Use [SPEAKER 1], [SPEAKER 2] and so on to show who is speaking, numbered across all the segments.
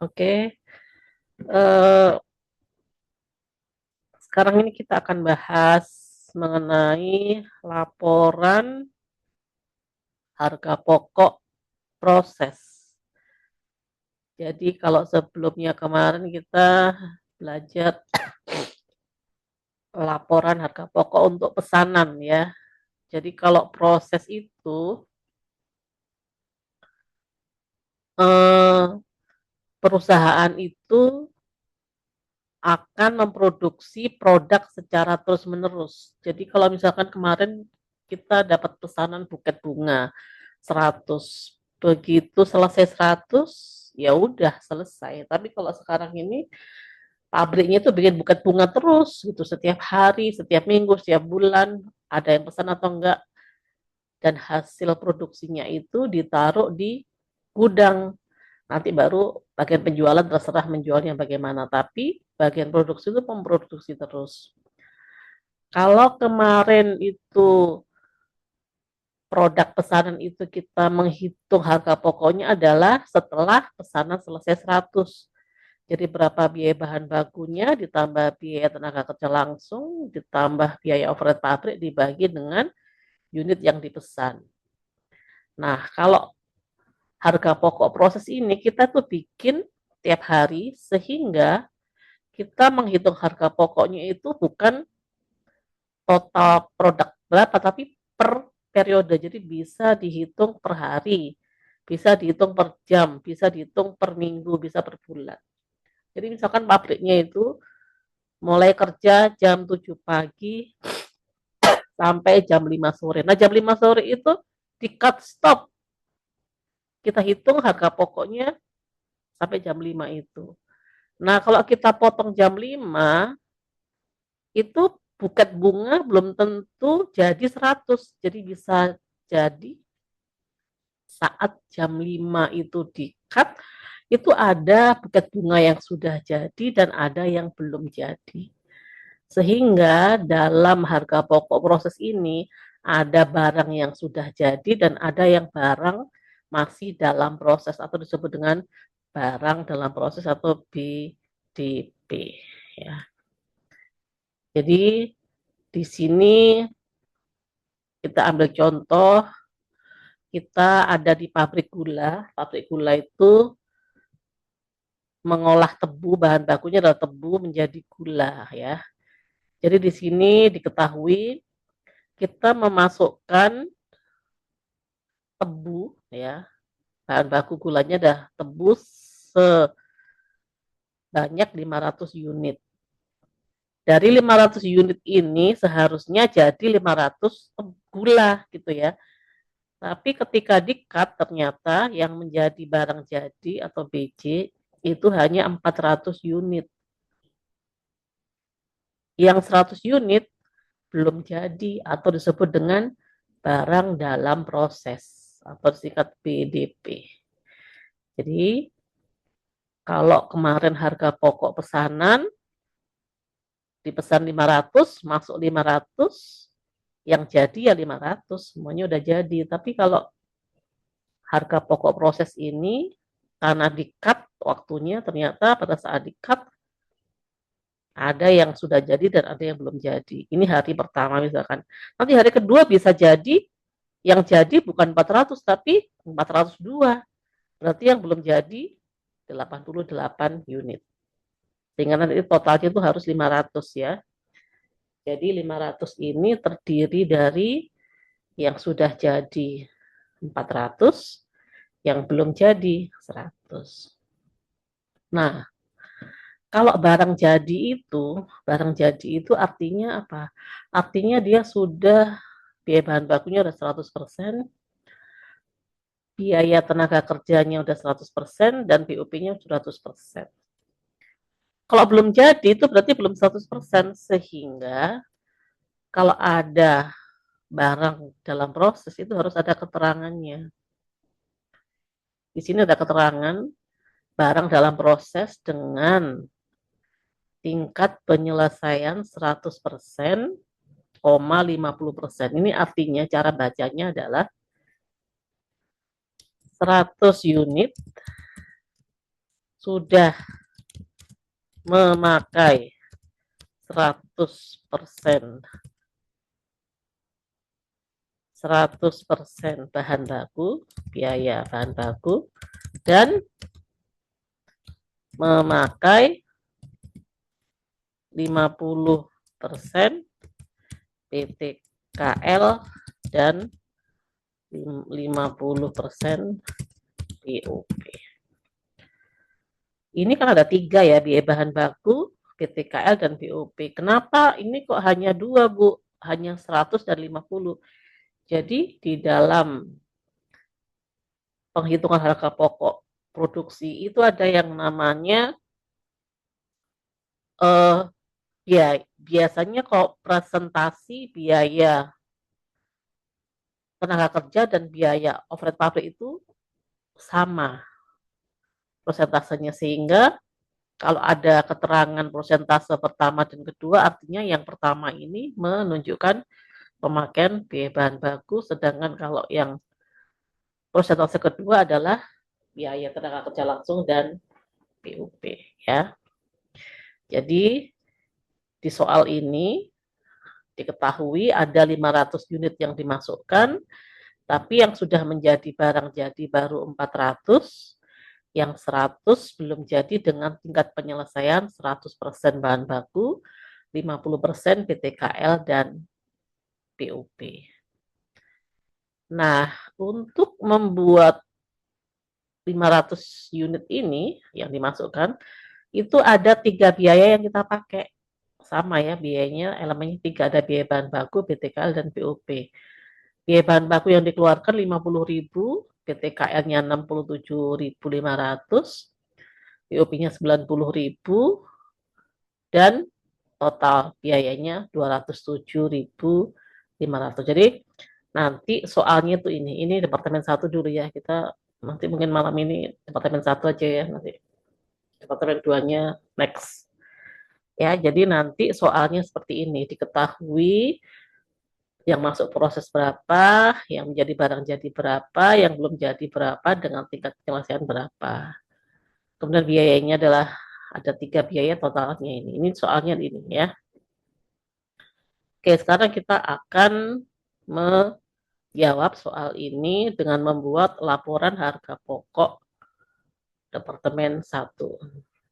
[SPEAKER 1] Oke, eh, sekarang ini kita akan bahas mengenai laporan harga pokok proses. Jadi kalau sebelumnya kemarin kita belajar laporan harga pokok untuk pesanan ya. Jadi kalau proses itu eh, perusahaan itu akan memproduksi produk secara terus-menerus. Jadi kalau misalkan kemarin kita dapat pesanan buket bunga 100, begitu selesai 100, ya udah selesai. Tapi kalau sekarang ini pabriknya itu bikin buket bunga terus gitu, setiap hari, setiap minggu, setiap bulan, ada yang pesan atau enggak, dan hasil produksinya itu ditaruh di gudang. Nanti baru bagian penjualan terserah menjualnya bagaimana, tapi bagian produksi itu memproduksi terus. Kalau kemarin itu produk pesanan itu kita menghitung harga pokoknya adalah setelah pesanan selesai 100. Jadi berapa biaya bahan bakunya ditambah biaya tenaga kerja langsung ditambah biaya overhead pabrik dibagi dengan unit yang dipesan. Nah, kalau harga pokok proses ini kita tuh bikin tiap hari sehingga kita menghitung harga pokoknya itu bukan total produk berapa, tapi per periode. Jadi bisa dihitung per hari, bisa dihitung per jam, bisa dihitung per minggu, bisa per bulan. Jadi misalkan pabriknya itu mulai kerja jam 7 pagi sampai jam 5 sore. Nah, jam 5 sore itu di cut stop. Kita hitung harga pokoknya sampai jam 5 itu. Nah, kalau kita potong jam 5, itu buket bunga belum tentu jadi 100. Jadi bisa jadi saat jam 5 itu di-cut, itu ada buket bunga yang sudah jadi dan ada yang belum jadi. Sehingga dalam harga pokok proses ini ada barang yang sudah jadi dan ada yang barang masih dalam proses atau disebut dengan barang dalam proses atau BDP ya. Jadi di sini kita ambil contoh, kita ada di pabrik gula. Pabrik gula itu mengolah tebu, bahan bakunya adalah tebu menjadi gula ya. Jadi di sini diketahui kita memasukkan tebu ya. Bahan baku gulanya dah tebu sebanyak 500 unit. Dari 500 unit ini seharusnya jadi 500 gula gitu ya. Tapi ketika di-cut ternyata yang menjadi barang jadi atau BJ itu hanya 400 unit. Yang 100 unit belum jadi atau disebut dengan barang dalam proses atau disingkat BDP. Jadi kalau kemarin harga pokok pesanan dipesan 500, masuk 500, yang jadi ya 500, semuanya udah jadi. Tapi kalau harga pokok proses ini karena di-cut waktunya, ternyata pada saat di-cut ada yang sudah jadi dan ada yang belum jadi. Ini hari pertama misalkan. Nanti hari kedua bisa jadi yang jadi bukan 400 tapi 402. Berarti yang belum jadi 88 unit. Sehingga nanti totalnya itu harus 500 ya. Jadi 500 ini terdiri dari yang sudah jadi 400, yang belum jadi 100. Nah, kalau barang jadi itu artinya apa? Artinya dia sudah biaya bahan bakunya udah 100%, biaya tenaga kerjanya udah 100%, dan BUP-nya 100%. Kalau belum jadi itu berarti belum 100%, sehingga kalau ada barang dalam proses itu harus ada keterangannya. Di sini ada keterangan barang dalam proses dengan tingkat penyelesaian 100%, 50%. Ini artinya cara bacanya adalah 100 unit sudah memakai 100% 100% bahan baku, biaya bahan baku, dan memakai 50% PTKL dan 50% POP. Ini kan ada 3 ya, biaya bahan baku, PTKL, dan POP. Kenapa ini kok hanya 2, Bu? Hanya 100 dan 50. Jadi di dalam penghitungan harga pokok produksi itu ada yang namanya ya biasanya kok presentasi biaya tenaga kerja dan biaya overhead pabrik itu sama persentasenya, sehingga kalau ada keterangan persentase pertama dan kedua, artinya yang pertama ini menunjukkan pemakaian biaya bahan baku, sedangkan kalau yang persentase kedua adalah biaya tenaga kerja langsung dan PUP ya. Jadi di soal ini diketahui ada 500 unit yang dimasukkan, tapi yang sudah menjadi barang jadi baru 400, yang 100 belum jadi dengan tingkat penyelesaian 100% bahan baku, 50% PTKL dan POP. Nah, untuk membuat 500 unit ini yang dimasukkan, itu ada 3 biaya yang kita pakai. Sama ya, biayanya elemennya 3, ada biaya bahan baku, PTKL, dan POP. Biaya bahan baku yang dikeluarkan 50.000, PTKL-nya 67.500, POP-nya 90.000, dan total biayanya 207.500. Jadi nanti soalnya tuh ini departemen 1 dulu ya, kita nanti mungkin malam ini departemen 1 aja ya, nanti departemen 2-nya next. Ya, jadi nanti soalnya seperti ini, diketahui yang masuk proses berapa, yang menjadi barang jadi berapa, yang belum jadi berapa, dengan tingkat penyelesaian berapa. Kemudian biayanya adalah ada 3 biaya totalnya ini. Ini soalnya ini ya. Oke, sekarang kita akan menjawab soal ini dengan membuat laporan harga pokok departemen 1.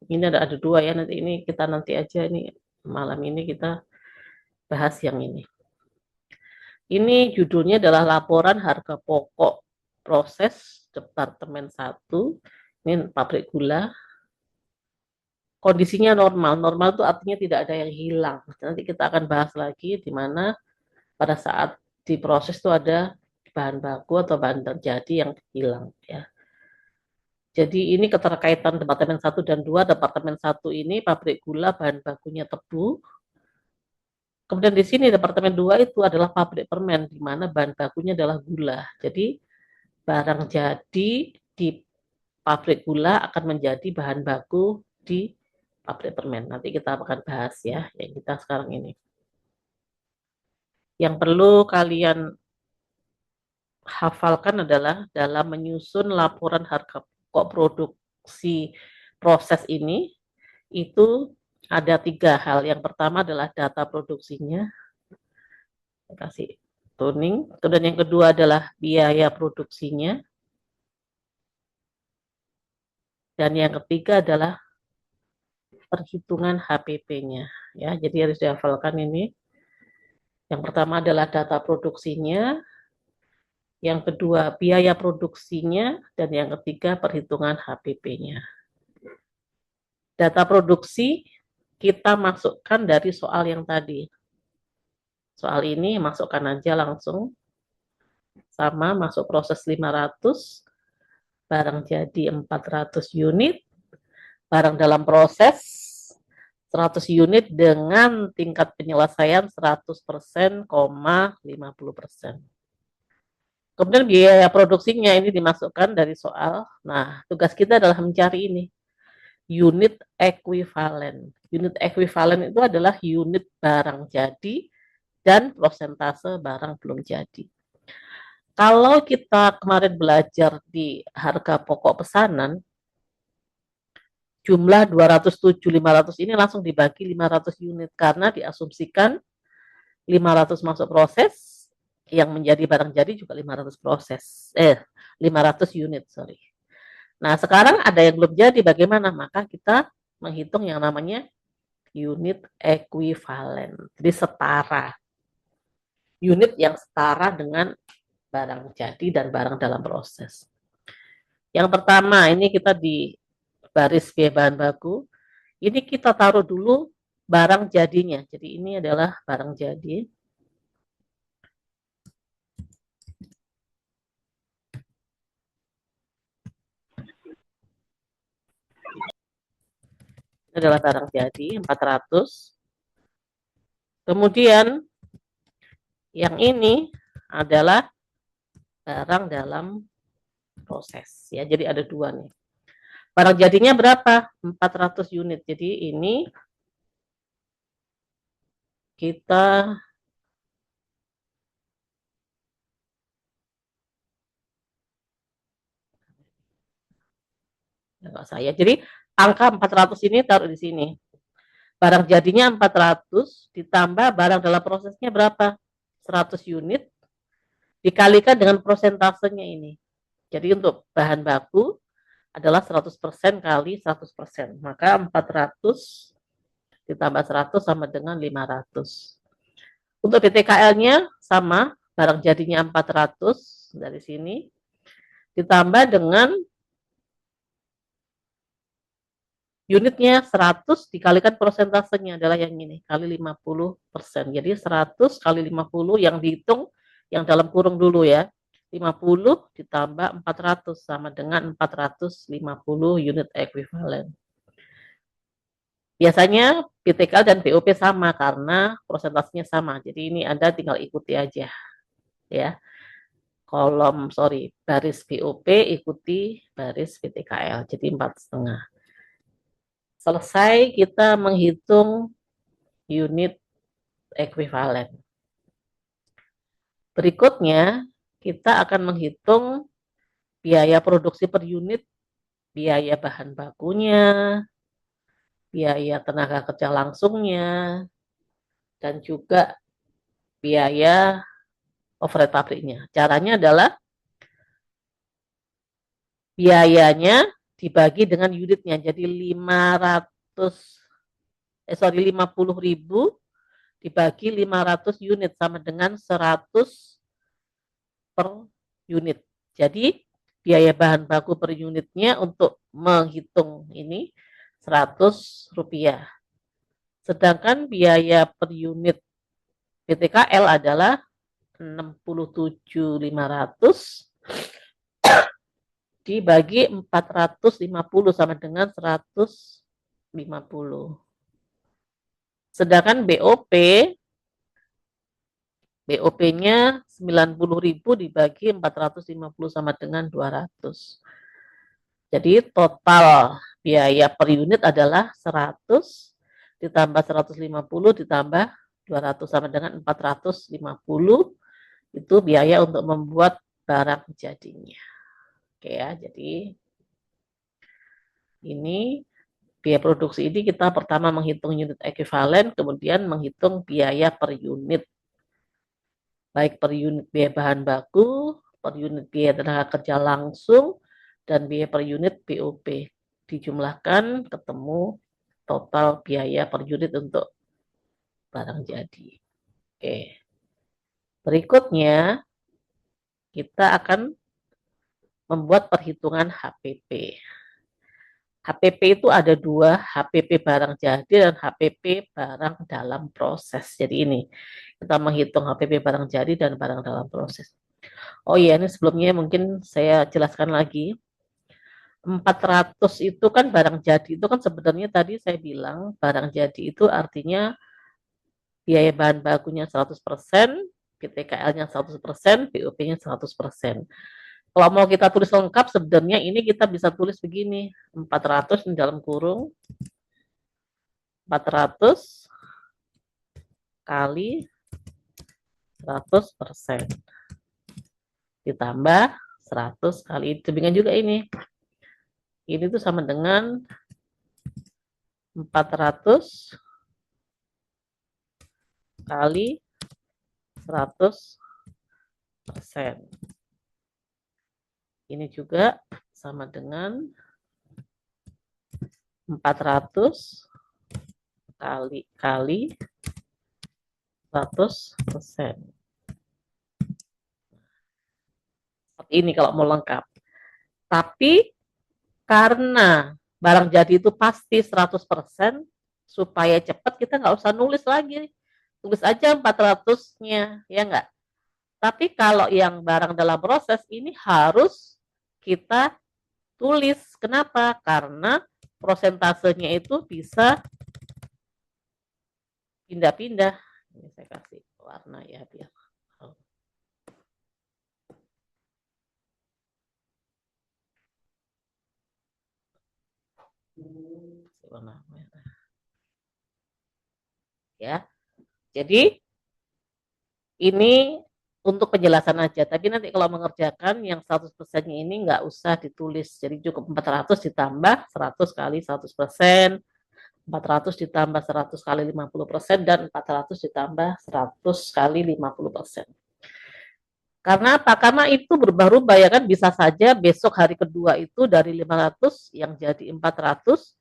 [SPEAKER 1] Ini ada 2 ya, nanti ini kita nanti aja ini malam ini kita bahas yang ini. Ini judulnya adalah laporan harga pokok proses departemen 1. Ini pabrik gula. Kondisinya normal. Normal itu artinya tidak ada yang hilang. Nanti kita akan bahas lagi di mana pada saat diproses itu ada bahan baku atau bahan terjadi yang hilang ya. Jadi ini keterkaitan departemen 1 dan 2. Departemen 1 ini pabrik gula, bahan bakunya tebu. Kemudian di sini departemen 2 itu adalah pabrik permen, di mana bahan bakunya adalah gula. Jadi barang jadi di pabrik gula akan menjadi bahan baku di pabrik permen. Nanti kita akan bahas ya, yang kita sekarang ini. Yang perlu kalian hafalkan adalah dalam menyusun laporan harga pokok produksi proses ini, itu ada 3 hal. Yang pertama adalah data produksinya, kasih tuning. Kemudian yang kedua adalah biaya produksinya. Dan yang ketiga adalah perhitungan HPP-nya. Ya, jadi harus dihafalkan ini. Yang pertama adalah data produksinya, yang kedua biaya produksinya, dan yang ketiga perhitungan HPP-nya. Data produksi kita masukkan dari soal yang tadi. Soal ini masukkan aja langsung. Sama, masuk proses 500, barang jadi 400 unit, barang dalam proses 100 unit dengan tingkat penyelesaian 100%, 50%. Kemudian biaya produksinya ini dimasukkan dari soal. Nah, tugas kita adalah mencari ini, unit ekuivalen. Unit ekuivalen itu adalah unit barang jadi dan persentase barang belum jadi. Kalau kita kemarin belajar di harga pokok pesanan, jumlah 207, 500 ini langsung dibagi 500 unit karena diasumsikan 500 masuk proses, yang menjadi barang jadi juga 500 proses. 500 unit, sorry. Nah, sekarang ada yang belum jadi, bagaimana? Maka kita menghitung yang namanya unit ekuivalen. Jadi setara. Unit yang setara dengan barang jadi dan barang dalam proses. Yang pertama, ini kita di baris biaya bahan baku. Ini kita taruh dulu barang jadinya. Jadi ini adalah barang jadi. Ini adalah barang jadi 400. Kemudian yang ini adalah barang dalam proses ya. Jadi ada dua nih. Barang jadinya berapa? 400 unit. Jadi ini kita enggak saya. Jadi angka 400 ini taruh di sini. Barang jadinya 400 ditambah barang dalam prosesnya berapa? 100 unit dikalikan dengan prosentasenya ini. Jadi untuk bahan baku adalah 100% kali 100%. Maka 400 ditambah 100 sama dengan 500. Untuk BTKL-nya sama, barang jadinya 400 dari sini ditambah dengan unitnya 100 dikalikan prosentasenya adalah yang ini kali 50%. Jadi 100 kali 50 yang dihitung yang dalam kurung dulu ya. 50 ditambah 400 sama dengan 450 unit ekuivalen. Biasanya BTK dan BOP sama karena prosentasenya sama. Jadi ini Anda tinggal ikuti aja ya. Baris BOP ikuti baris BTKL. Jadi 4,5. Selesai kita menghitung unit ekuivalen. Berikutnya kita akan menghitung biaya produksi per unit, biaya bahan bakunya, biaya tenaga kerja langsungnya, dan juga biaya overhead pabriknya. Caranya adalah biayanya dibagi dengan unitnya. Jadi 50.000 dibagi 500 unit sama dengan 100 per unit. Jadi biaya bahan baku per unitnya untuk menghitung ini Rp100. Sedangkan biaya per unit BTKL adalah 67.500 dibagi 450 sama dengan 150. Sedangkan BOP-nya 90.000 dibagi 450 sama dengan 200. Jadi total biaya per unit adalah 100 ditambah 150 ditambah 200 sama dengan 450. Itu biaya untuk membuat barang jadinya. Oke ya, jadi ini biaya produksi ini kita pertama menghitung unit ekuivalen, kemudian menghitung biaya per unit. Baik per unit biaya bahan baku, per unit biaya tenaga kerja langsung, dan biaya per unit BOP. Dijumlahkan ketemu total biaya per unit untuk barang jadi. Oke. Berikutnya kita akan membuat perhitungan HPP. HPP itu ada dua, HPP barang jadi dan HPP barang dalam proses. Jadi ini, kita menghitung HPP barang jadi dan barang dalam proses. Oh iya, ini sebelumnya mungkin saya jelaskan lagi. 400 itu kan barang jadi, itu kan sebenarnya tadi saya bilang barang jadi itu artinya biaya bahan bakunya 100%, PTKL-nya 100%, BOP-nya 100%. Kalau mau kita tulis lengkap, sebenarnya ini kita bisa tulis begini, 400 di dalam kurung, 400 kali 100%. Ditambah 100 kali, demikian juga ini. Ini tuh sama dengan 400 kali 100%. Ini juga sama dengan 400 kali 100%. Seperti ini kalau mau lengkap. Tapi karena barang jadi itu pasti 100%, supaya cepat kita nggak usah nulis lagi. Tulis aja 400-nya, ya nggak? Tapi kalau yang barang dalam proses ini harus kita tulis. Kenapa? Karena prosentasenya itu bisa pindah-pindah. Ini saya kasih warna ya biar. Warna merah. Ya. Jadi ini untuk penjelasan aja, tapi nanti kalau mengerjakan yang 100%-nya ini nggak usah ditulis. Jadi cukup 400 ditambah 100 kali 100%, 400 ditambah 100 kali 50%, dan 400 ditambah 100 kali 50%. Karena apa? Karena itu berubah-ubah ya kan, bisa saja besok hari kedua itu dari 500 yang jadi 400,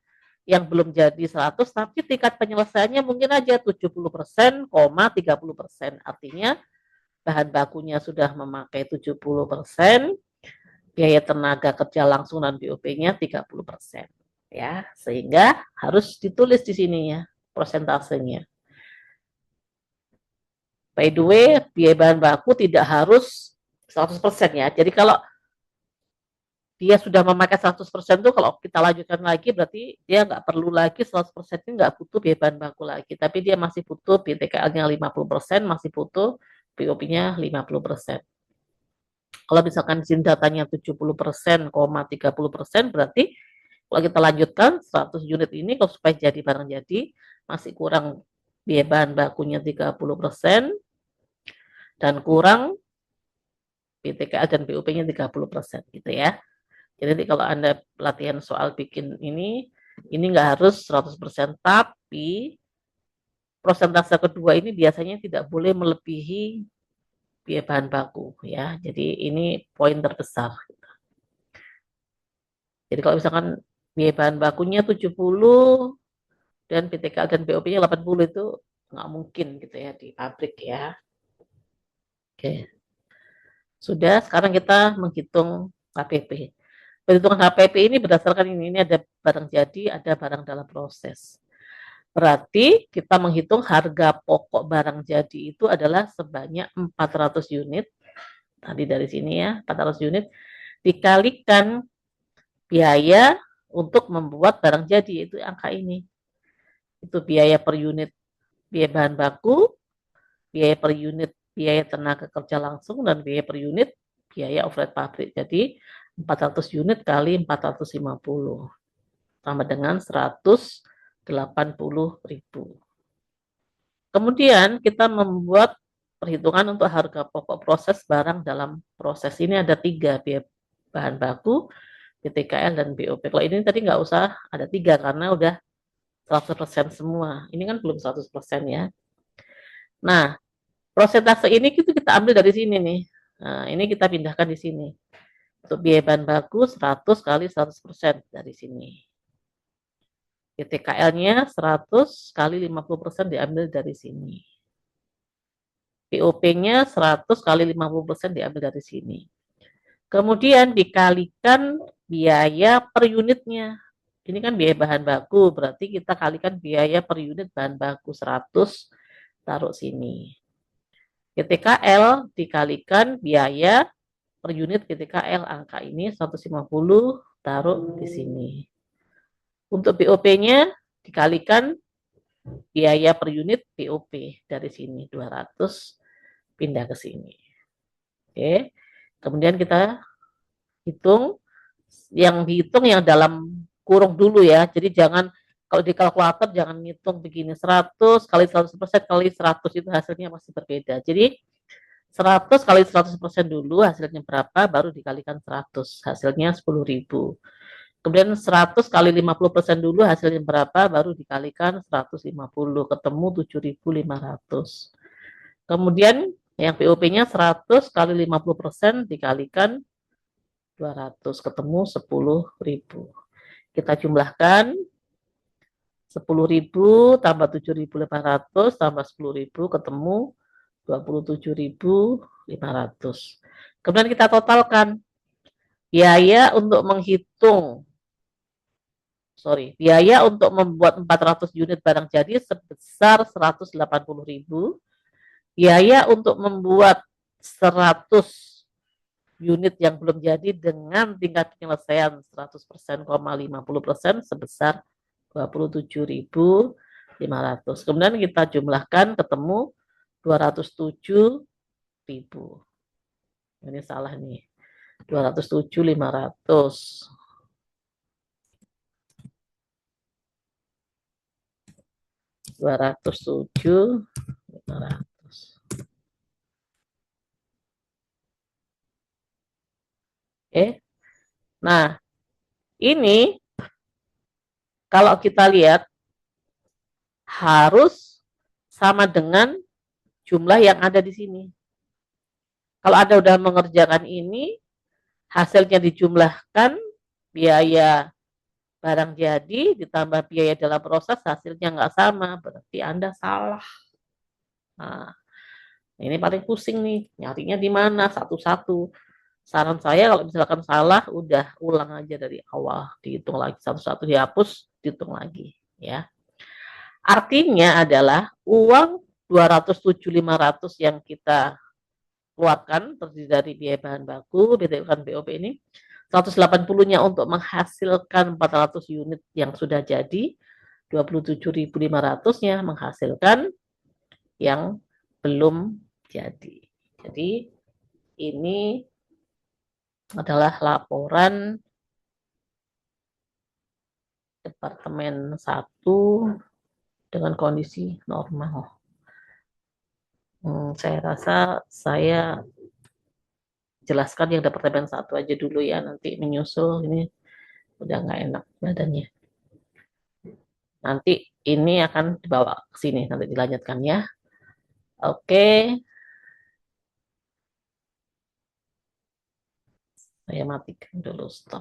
[SPEAKER 1] yang belum jadi 100, tapi tingkat penyelesaiannya mungkin aja 70%, 30%. Artinya bahan bakunya sudah memakai 70%, biaya tenaga kerja langsung dan BOP-nya 30%. Ya, sehingga harus ditulis di sini ya prosentasenya. By the way, biaya bahan baku tidak harus 100% ya. Jadi kalau dia sudah memakai 100% itu, kalau kita lanjutkan lagi berarti dia nggak perlu lagi 100%, nggak butuh biaya bahan baku lagi. Tapi dia masih butuh BTKL-nya 50%, masih butuh BOP-nya 50%. Kalau misalkan di datanya 70%, 30%, berarti kalau kita lanjutkan 100 unit ini kalau supaya jadi barang jadi masih kurang biaya bahan bakunya 30% dan kurang BTKL dan BUP-nya 30% gitu ya. Jadi kalau Anda latihan soal bikin ini nggak harus 100%, tapi prosentase kedua ini biasanya tidak boleh melebihi biaya bahan baku ya. Jadi ini poin terbesar. Jadi kalau misalkan biaya bahan bakunya 70 dan BTKL dan BOP-nya 80, itu nggak mungkin gitu ya di pabrik ya. Oke. Sudah, sekarang kita menghitung HPP. Perhitungan HPP ini berdasarkan ini ada barang jadi, ada barang dalam proses. Berarti kita menghitung harga pokok barang jadi itu adalah sebanyak 400 unit. Tadi dari sini ya, 400 unit dikalikan biaya untuk membuat barang jadi, itu angka ini. Itu biaya per unit biaya bahan baku, biaya per unit biaya tenaga kerja langsung, dan biaya per unit biaya overhead pabrik. Jadi 400 unit kali 450 sama dengan 180.000. Kemudian kita membuat perhitungan untuk harga pokok proses barang dalam proses. Ini ada 3, biaya bahan baku, BTKL, dan BOP. Kalau ini tadi nggak usah ada 3 karena udah 100% semua. Ini kan belum 100% ya. Nah, prosentase ini kita ambil dari sini nih. Nah, ini kita pindahkan di sini. Untuk biaya bahan baku 100 kali 100% dari sini. BTKL-nya 100 kali 50% diambil dari sini. POP-nya 100 kali 50% diambil dari sini. Kemudian dikalikan biaya per unitnya. Ini kan biaya bahan baku, berarti kita kalikan biaya per unit bahan baku 100, taruh sini. BTKL dikalikan biaya per unit BTKL, angka ini 150, taruh di sini. Untuk BOP-nya dikalikan biaya per unit BOP dari sini 200, pindah ke sini. Oke. Kemudian kita hitung, yang dihitung yang dalam kurung dulu ya. Jadi jangan kalau di kalkulator jangan ngitung begini 100 kali 100% kali 100, itu hasilnya masih berbeda. Jadi 100 kali 100% dulu hasilnya berapa, baru dikalikan 100, hasilnya 10.000. Kemudian 100 kali 50% dulu hasilnya berapa, baru dikalikan 150, ketemu 7.500. Kemudian yang POP-nya 100 kali 50% dikalikan 200, ketemu 10.000. Kita jumlahkan 10.000 tambah 7.500 tambah 10.000 ketemu 27.500. Kemudian kita totalkan biaya untuk biaya untuk membuat 400 unit barang jadi sebesar 180.000. Biaya untuk membuat 100 unit yang belum jadi dengan tingkat penyelesaian 100%, 50% sebesar 27.500. Kemudian kita jumlahkan ketemu 207.000. Ini salah nih. 207.500. 207.500. Nah, ini kalau kita lihat harus sama dengan jumlah yang ada di sini. Kalau Anda sudah mengerjakan ini, hasilnya dijumlahkan, biaya barang jadi ditambah biaya dalam proses, hasilnya nggak sama, berarti Anda salah. Nah, ini paling pusing nih, nyarinya di mana satu-satu. Saran saya kalau misalkan salah, udah ulang aja dari awal, dihitung lagi satu-satu, dihapus, dihitung lagi, ya. Artinya adalah uang 207.500 yang kita keluarkan terdiri dari biaya bahan baku, BOP ini 180-nya untuk menghasilkan 400 unit yang sudah jadi, 27.500-nya menghasilkan yang belum jadi. Jadi ini adalah laporan Departemen 1 dengan kondisi normal. Saya rasa saya jelaskan yang Departemen 1 aja dulu ya, nanti menyusul ini udah nggak enak badannya. Nanti ini akan dibawa ke sini, nanti dilanjutkan ya. Oke. Saya matikan dulu stop.